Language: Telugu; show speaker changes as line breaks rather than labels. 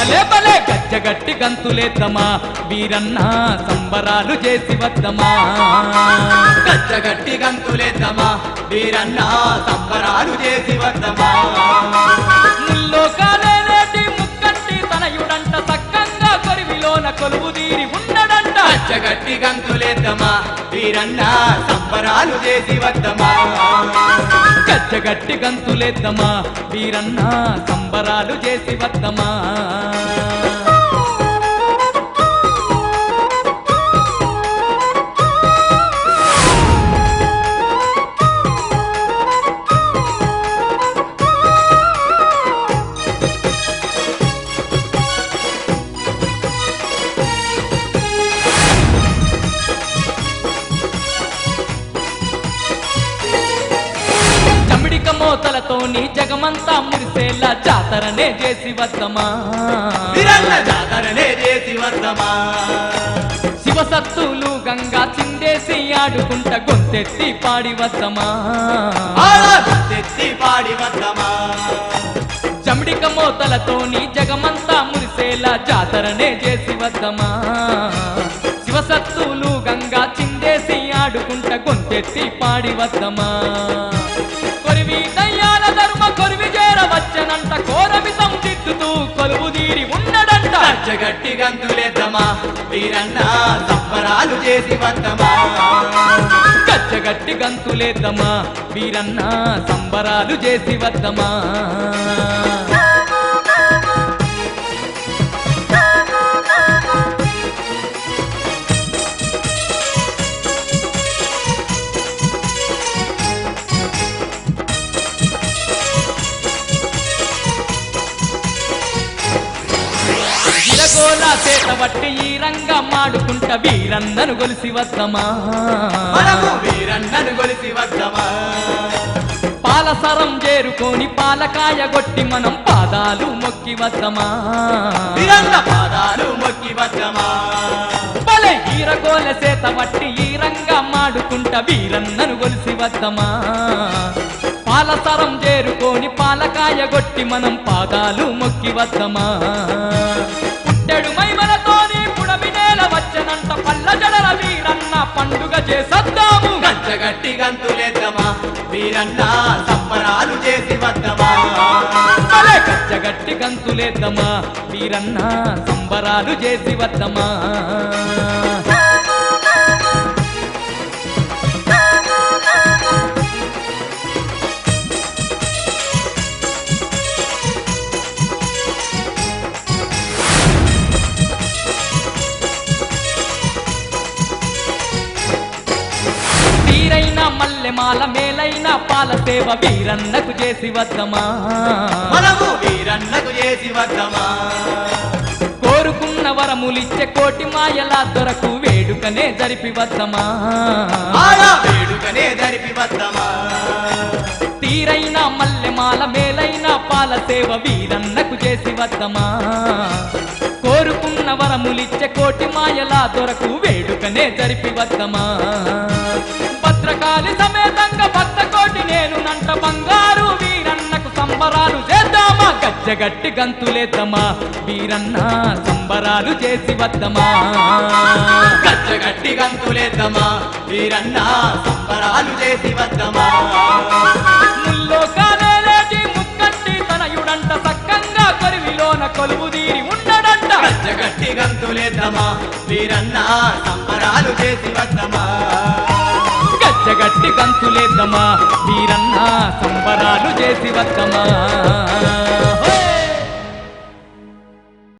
భలే భలే గజ్జగట్టి గంతులేద్దామా వీరన్న సంబరాలు చేసి వద్దమా
గజ్జగట్టి గంతులేద్దామా వీరన్న సంబరాలు చేసి వద్దమా
ముల్లోకాలేటి ముక్కంటి తనయుడంట సక్కంగా కొరివిలోన కొలువు తీరి ఉన్నడంట
గజ్జగట్టి గంతులేద్దామా వీరన్న సంబరాలు చేసి వద్దమా
గజ్జగట్టి గంతులేద్దామా వీరన్న సంబరాలు చేసి వద్దమా మోతలతోని జగమంతా మురిసేలా జాతరనే చేసి వద్దమా
వీరన్న జాతరనే చేసి వద్దమా
శివసత్తులు గంగా చిందేసి ఆడుకుంట గొంతెత్తి పాడి వద్దమా
గొంతెత్తి పాడి వద్దమా
చమిడిక మోతలతోని జగమంతా మురిసేలా జాతరనే చేసి వద్దమా శివసత్తులు గంగా చిందేసి ఆడుకుంట గొంతెత్తి పాడి వద్దమా కొరివి దయ్యాల ధర్మ కొరివి చేరవచ్చనంట కోరవి సంసిద్ధుతూ కొలువు తీరి ఉన్నడంట
గజ్జగట్టి గంతులేద్దామా వీరన్న సంబరాలు చేసి వద్దమా
గజ్జగట్టి గంతులేద్దామా వీరన్న సంబరాలు చేసి వద్దమా చేతబట్టి ఈ రంగా మాడుకుంట వీరన్నను గొలిసి వద్దమా
వీరన్నను గొలిసి వద్దమా
పాలసరం చేరుకొని పాలకాయ గొట్టి మనం పాదాలు మొక్కి వద్దమా
వీరన్న పాదాలు మొక్కి వద్దమా
భలే ఈరగోల చేతబట్టి ఈ రంగా మాడుకుంట వీరన్నను గొలిసి వద్దమా పాలసరం చేరుకొని పాలకాయ గొట్టి మనం పాదాలు మొక్కి వద్దమా పుట్టెడు మైమలతోని పుడమి నేల వచ్చనంట పల్ల జడల వీరన్న పండుగ చేసద్దాము
గజ్జగట్టి గంతులేద్దామా వీరన్న సంబరాలు చేసి వద్దమా
గజ్జగట్టి గంతులేద్దామా వీరన్న సంబరాలు చేసి వద్దమా మల్లెమాల మేలైన పాల సేవ వీరన్నకు చేసి వద్దమా
మనము వీరన్నకు చేసి వద్దమా
కోరుకున్న వరములిచ్చే కోటి మాయల దొరకు వేడుకనే జరిపి వద్దమా
వేడుకనే జరిపి వద్దమా
తీరైన మల్లెమాల మేలైన పాల సేవ వీరన్నకు చేసి వద్దమా కోరుకున్న వరములిచ్చే కోటి మాయల దొరకు వేడుకనే జరిపి వద్దమా భద్రకాళి సమేతంగా భక్త కోటి నేను నంట బంగారు వీరన్నకు సంబరాలు చేద్దామా గజ్జగట్టి గంతులేద్దామా వీరన్న సంబరాలు చేసి వద్దమా
గజ్జగట్టి గంతులేద్దామా వీరన్న సంబరాలు చేసి వద్దమా
ముల్లోకాలేటి ముక్కంటి తనయుడంట సక్కంగా కొరివిలోన కొలువు తీరి ఉన్నడంట
గజ్జగట్టి గంతులేద్దామా వీరన్న సంబరాలు చేసి వద్దమా
గజ్జగట్టి గంతులేద్దామా వీరన్న సంబరాలు చేసి వద్దమా